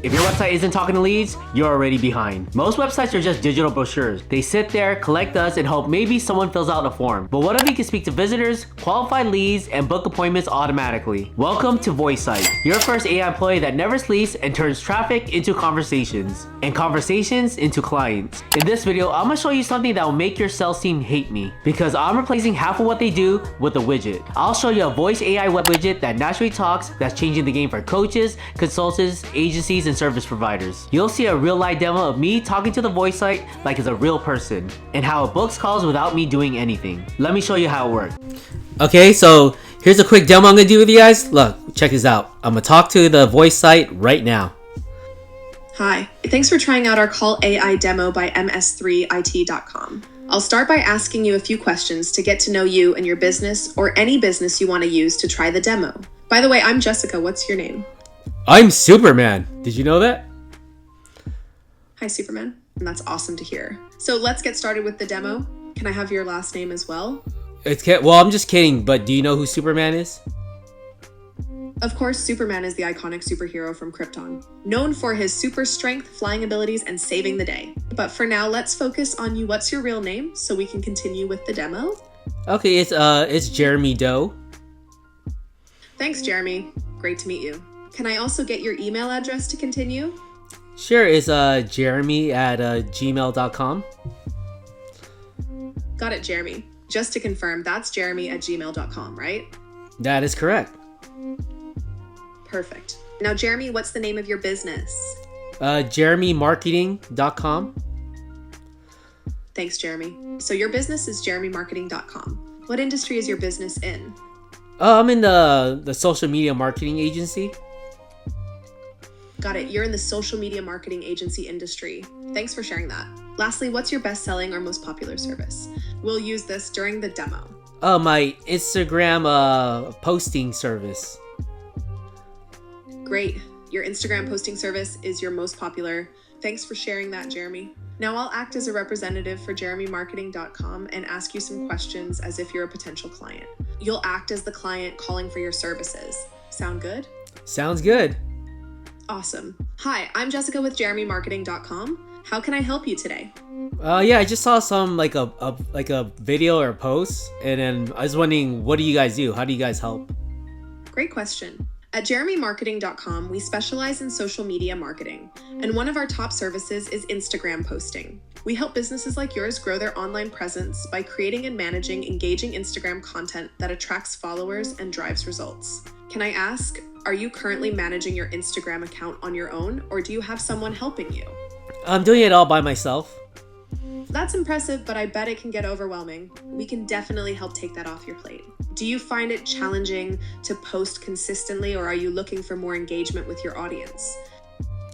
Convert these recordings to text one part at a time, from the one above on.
If your website isn't talking to leads, you're already behind. Most websites are just digital brochures. They sit there, collect dust, and hope maybe someone fills out a form. But what if you can speak to visitors, qualify leads, and book appointments automatically? Welcome to Voicesites, your first AI employee that never sleeps and turns traffic into conversations, and conversations into clients. In this video, I'm gonna show you something that will make your sales team hate me, because I'm replacing half of what they do with a widget. I'll show you a voice AI web widget that naturally talks, that's changing the game for coaches, consultants, agencies, and service providers. You'll see a real live demo of me talking to the Voicesite like it's a real person, and how it books calls without me doing anything. Let me show you how it works. Okay, so here's a quick demo I'm gonna do with you guys. Look, check this out. I'm gonna talk to the Voicesite right now. Hi, thanks for trying out our Call AI demo by ms3it.com. I'll start by asking you a few questions to get to know you and your business, or any business you want to use to try the demo. By the way, I'm Jessica. What's your name? I'm Superman. Did you know that? Hi, Superman. And that's awesome to hear. So let's get started with the demo. Can I have your last name as well? Well, I'm just kidding, but do you know who Superman is? Of course, Superman is the iconic superhero from Krypton, known for his super strength, flying abilities, and saving the day. But for now, let's focus on you. What's your real name so we can continue with the demo? Okay, it's Jeremy Doe. Thanks, Jeremy. Great to meet you. Can I also get your email address to continue? Sure, it's Jeremy at gmail.com. Got it, Jeremy. Just to confirm, that's Jeremy at gmail.com, right? That is correct. Perfect. Now, Jeremy, what's the name of your business? JeremyMarketing.com. Thanks, Jeremy. So your business is JeremyMarketing.com. What industry is your business in? I'm in the social media marketing agency. Got it. You're in the social media marketing agency industry. Thanks for sharing that. Lastly, what's your best-selling or most popular service? We'll use this during the demo. My Instagram posting service. Great. Your Instagram posting service is your most popular. Thanks for sharing that, Jeremy. Now I'll act as a representative for JeremyMarketing.com and ask you some questions as if you're a potential client. You'll act as the client calling for your services. Sound good? Sounds good. Awesome. Hi, I'm Jessica with JeremyMarketing.com. How can I help you today? Yeah, I just saw some like a video or a post, and then I was wondering, what do you guys do? How do you guys help? Great question. At JeremyMarketing.com, we specialize in social media marketing, and one of our top services is Instagram posting. We help businesses like yours grow their online presence by creating and managing engaging Instagram content that attracts followers and drives results. Can I ask, are you currently managing your Instagram account on your own, or do you have someone helping you? I'm doing it all by myself. That's impressive, but I bet it can get overwhelming. We can definitely help take that off your plate. Do you find it challenging to post consistently, or are you looking for more engagement with your audience?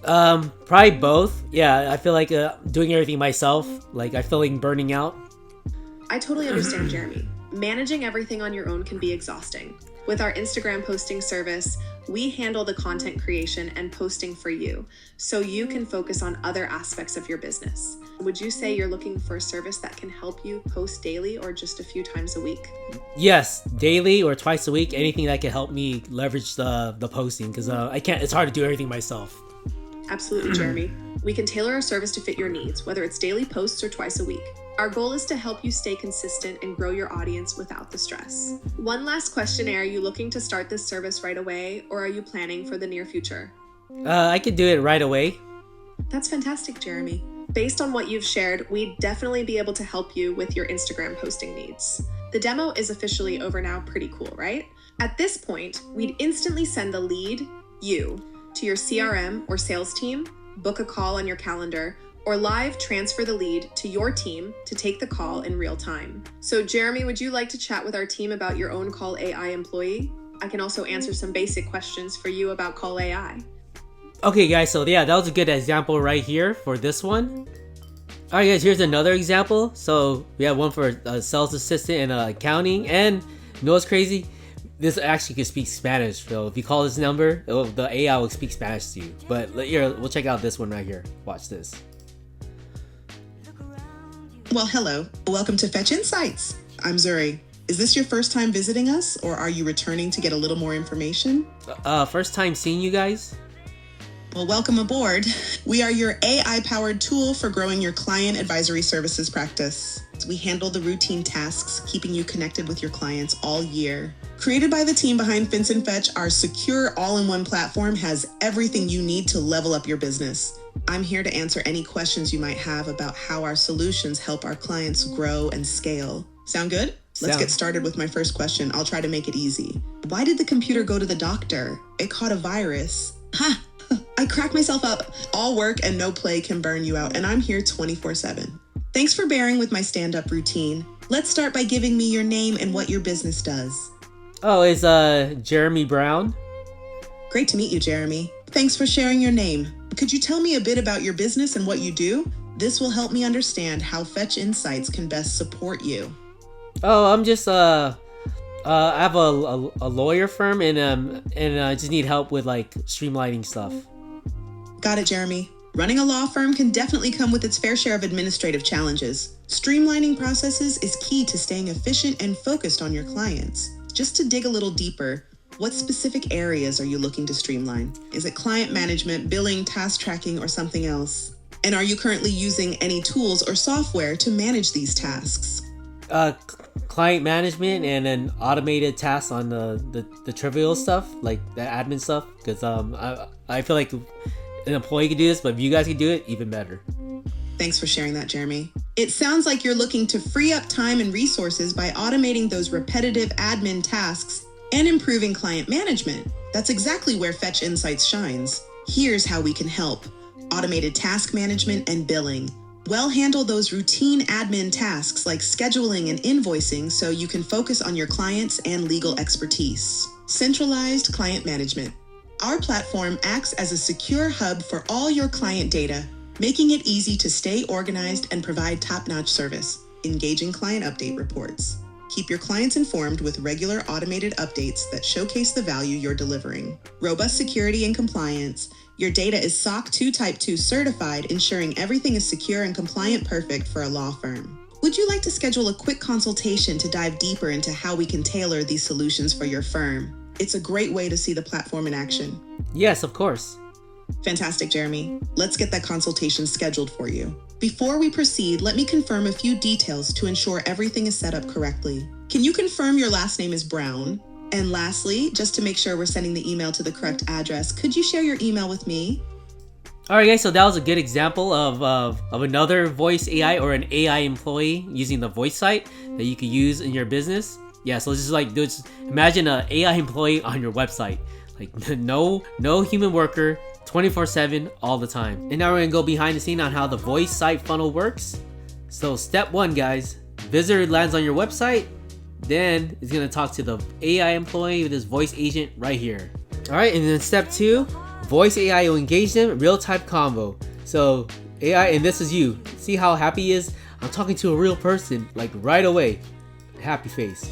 Probably both. Yeah, I feel like doing everything myself, like I feel like burning out. I totally understand, Jeremy. Managing everything on your own can be exhausting. With our Instagram posting service, we handle the content creation and posting for you, so you can focus on other aspects of your business. Would you say you're looking for a service that can help you post daily or just a few times a week? Yes, daily or twice a week, anything that can help me leverage the posting, because it's hard to do everything myself. Absolutely, Jeremy. We can tailor our service to fit your needs, whether it's daily posts or twice a week. Our goal is to help you stay consistent and grow your audience without the stress. One last question, are you looking to start this service right away, or are you planning for the near future? I could do it right away. That's fantastic, Jeremy. Based on what you've shared, we'd definitely be able to help you with your Instagram posting needs. The demo is officially over now. Pretty cool, right? At this point, we'd instantly send the lead, you, to your CRM or sales team, book a call on your calendar, or live transfer the lead to your team to take the call in real time. So Jeremy, would you like to chat with our team about your own Call AI employee? I can also answer some basic questions for you about Call AI. Okay guys, so yeah, that was a good example right here for this one. Alright guys, here's another example. So we have one for a sales assistant and accounting, and you know what's crazy? This actually can speak Spanish, so if you call this number, the AI will speak Spanish to you. But here, we'll check out this one right here. Watch this. Well, hello. Welcome to Fetch Insights. I'm Zuri. Is this your first time visiting us, or are you returning to get a little more information? First time seeing you guys. Well, welcome aboard. We are your AI-powered tool for growing your client advisory services practice. We handle the routine tasks, keeping you connected with your clients all year. Created by the team behind Fence and Fetch, our secure all-in-one platform has everything you need to level up your business. I'm here to answer any questions you might have about how our solutions help our clients grow and scale. Sound good? Let's get started with my first question. I'll try to make it easy. Why did the computer go to the doctor? It caught a virus. Ha! I cracked myself up. All work and no play can burn you out, and I'm here 24/7. Thanks for bearing with my stand-up routine. Let's start by giving me your name and what your business does. Oh, it's Jeremy Brown. Great to meet you, Jeremy. Thanks for sharing your name. Could you tell me a bit about your business and what you do? This will help me understand how Fetch Insights can best support you. Oh, I'm just I have a lawyer firm, and I just need help with like streamlining stuff. Got it, Jeremy. Running a law firm can definitely come with its fair share of administrative challenges. Streamlining processes is key to staying efficient and focused on your clients. Just to dig a little deeper, what specific areas are you looking to streamline? Is it client management, billing, task tracking, or something else? And are you currently using any tools or software to manage these tasks? Client management and then automated tasks on the trivial stuff, like the admin stuff, because I feel like an employee can do this, but if you guys can do it, even better. Thanks for sharing that, Jeremy. It sounds like you're looking to free up time and resources by automating those repetitive admin tasks and improving client management. That's exactly where Fetch Insights shines. Here's how we can help. Automated task management and billing. We'll handle those routine admin tasks like scheduling and invoicing so you can focus on your clients and legal expertise. Centralized client management. Our platform acts as a secure hub for all your client data, making it easy to stay organized and provide top-notch service. Engaging client update reports. Keep your clients informed with regular automated updates that showcase the value you're delivering. Robust security and compliance. Your data is SOC 2 Type 2 certified, ensuring everything is secure and compliant perfect for a law firm. Would you like to schedule a quick consultation to dive deeper into how we can tailor these solutions for your firm? It's a great way to see the platform in action. Yes, of course. Fantastic, Jeremy. Let's get that consultation scheduled for you. Before we proceed, let me confirm a few details to ensure everything is set up correctly. Can you confirm your last name is Brown? And lastly, just to make sure we're sending the email to the correct address, could you share your email with me? Alright guys, so that was a good example of another voice AI or an AI employee using the Voicesite that you can use in your business. Yeah, so just imagine an AI employee on your website. Like no human worker, 24/7 all the time. And now we're gonna go behind the scene on how the Voicesite funnel works. So step 1, guys, visitor lands on your website, then it's gonna talk to the AI employee with this voice agent right here. Alright, and then step 2, voice AI will engage them, real-time convo. So AI, and this is you. See how happy he is? I'm talking to a real person, like right away. Happy face.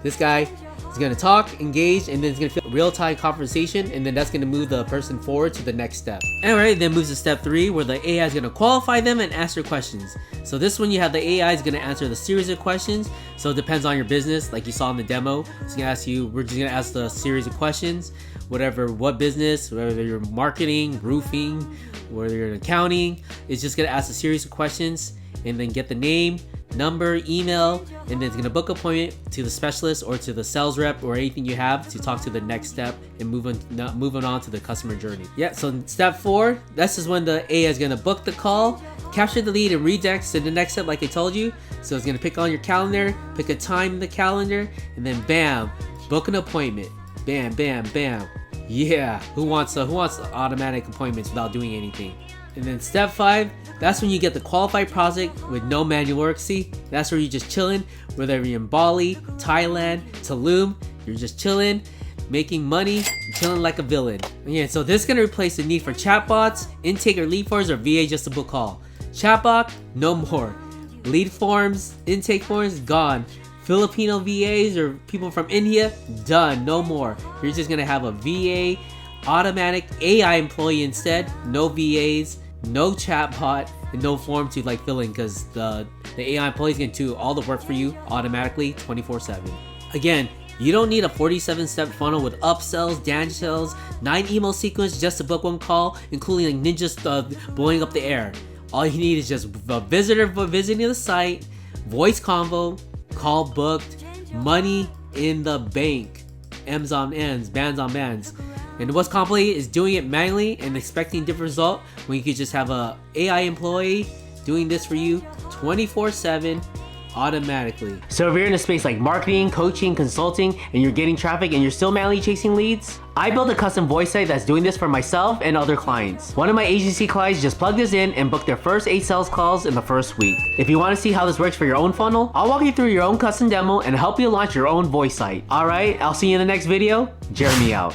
This guy is gonna talk, engage, and then it's gonna feel real-time conversation, and then that's gonna move the person forward to the next step. Alright, then moves to step 3, where the AI is gonna qualify them and answer questions. So this one, you have the AI is gonna answer the series of questions. So it depends on your business, like you saw in the demo. It's gonna ask you, we're just gonna ask the series of questions, what business, whether you're marketing, roofing, whether you're in accounting. It's just gonna ask a series of questions, and then get the name, number, email, and then it's gonna book an appointment to the specialist or to the sales rep or anything you have to talk to the next step and moving on to the customer journey. Yeah, so step 4, this is when the AI is gonna book the call, capture the lead, and redirect to the next step like I told you. So it's gonna pick on your calendar, pick a time in the calendar, and then bam, book an appointment. Bam, bam, bam. Yeah, who wants automatic appointments without doing anything? And then step 5, that's when you get the qualified project with no manual work. See, that's where you're just chilling, whether you're in Bali, Thailand, Tulum, you're just chilling, making money, chilling like a villain. Yeah, so this is gonna replace the need for chatbots, intake or lead forms, or VA just to book call. Chatbot, no more. Lead forms, intake forms, gone. Filipino VAs or people from India, done, no more. You're just gonna have a VA, automatic AI employee instead, no VAs, no chatbot, and no form to like fill in, because the AI employee is going to do all the work for you automatically 24/7. Again, You don't need a 47-step funnel with upsells, downsells, 9 email sequence just to book one call, including like ninjas blowing up the air. All you need is just a visitor visiting the site, voice convo, call booked, money in the bank, M's on ends, bands on bands. And what's complicated is doing it manually and expecting a different result when you could just have a AI employee doing this for you 24/7 automatically. So if you're in a space like marketing, coaching, consulting, and you're getting traffic and you're still manually chasing leads, I built a custom voice site that's doing this for myself and other clients. One of my agency clients just plugged this in and booked their first 8 sales calls in the first week. If you want to see how this works for your own funnel, I'll walk you through your own custom demo and help you launch your own voice site. Alright, I'll see you in the next video. Jeremy out.